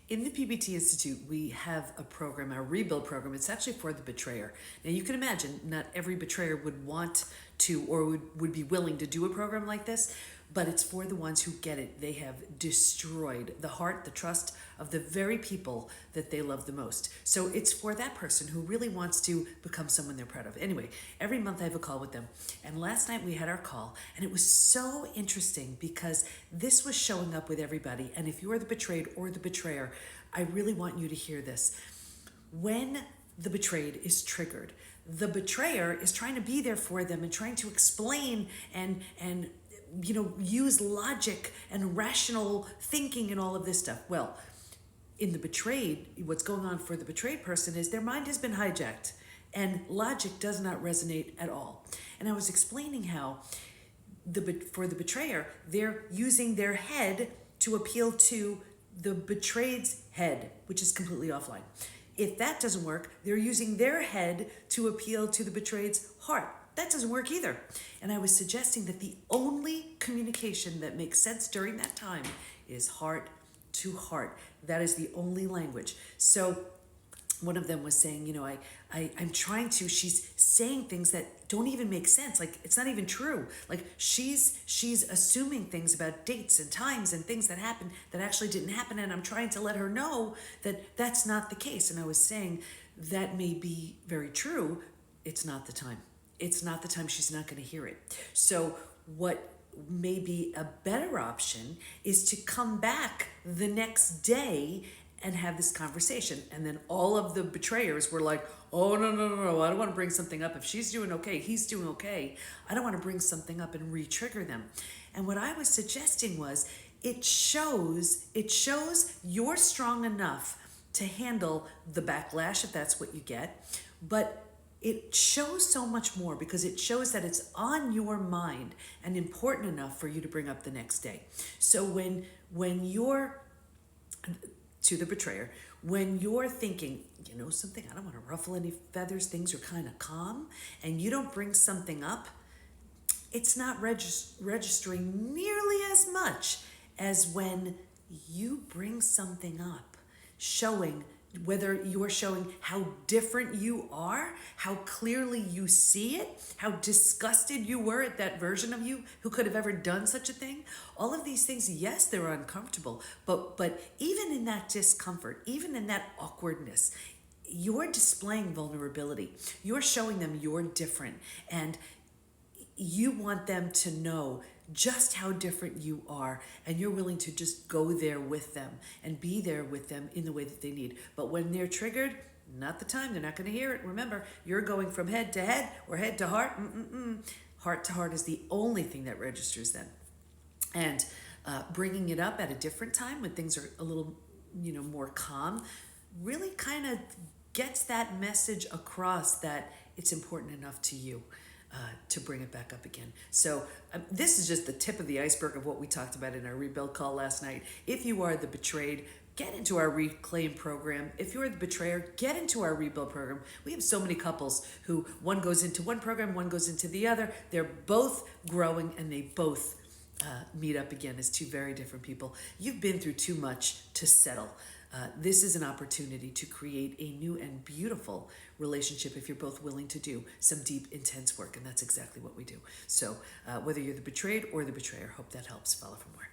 In the PBT Institute, we have a program, our rebuild program. It's actually for the betrayer. Now, you can imagine not every betrayer would want to or would be willing to do a program like this, but it's for the ones who get it. They have destroyed the heart, the trust of the very people that they love the most. So it's for that person who really wants to become someone they're proud of. Anyway, every month I have a call with them. And last night we had our call, and it was so interesting because this was showing up with everybody. And if you're the betrayed or the betrayer, I really want you to hear this. When the betrayed is triggered, the betrayer is trying to be there for them and trying to explain and use logic and rational thinking and all of this stuff. Well, in the betrayed, what's going on for the betrayed person is their mind has been hijacked and logic does not resonate at all. And I was explaining how for the betrayer, they're using their head to appeal to the betrayed's head, which is completely offline. If that doesn't work, they're using their head to appeal to the betrayed's heart. That doesn't work either. And I was suggesting that the only communication that makes sense during that time is heart to heart. That is the only language. So one of them was saying, I'm trying to, she's saying things that don't even make sense. Like, it's not even true. Like, she's assuming things about dates and times and things that happened that actually didn't happen. And I'm trying to let her know that that's not the case. And I was saying that may be very true. It's not the time. It's not the time. She's not going to hear it. So what may be a better option is to come back the next day and have this conversation. And then all of the betrayers were like, oh, no, I don't want to bring something up. If she's doing okay, he's doing okay. I don't want to bring something up and re-trigger them. And what I was suggesting was it shows you're strong enough to handle the backlash if that's what you get, but it shows so much more because it shows that it's on your mind and important enough for you to bring up the next day. So when you're to the betrayer, when you're thinking, something, I don't want to ruffle any feathers, things are kind of calm, and you don't bring something up, it's not registering nearly as much as when you bring something up, whether you're showing how different you are, how clearly you see it, how disgusted you were at that version of you who could have ever done such a thing. All of these things, yes, they're uncomfortable, but even in that discomfort, even in that awkwardness, you're displaying vulnerability. You're showing them you're different, and you want them to know just how different you are, and you're willing to just go there with them and be there with them in the way that they need. But when they're triggered, not the time. They're not going to hear it. Remember, you're going from head to head or head to heart. Heart to heart is the only thing that registers them. And bringing it up at a different time when things are a little, more calm, really kind of gets that message across that it's important enough to you. To bring it back up again. So this is just the tip of the iceberg of what we talked about in our rebuild call last night. If you are the betrayed, get into our reclaim program. If you're the betrayer, get into our rebuild program. We have so many couples who one goes into one program, one goes into the other. They're both growing and they both meet up again as two very different people. You've been through too much to settle. This is an opportunity to create a new and beautiful relationship if you're both willing to do some deep, intense work, and that's exactly what we do. So whether you're the betrayed or the betrayer, hope that helps. Follow for more.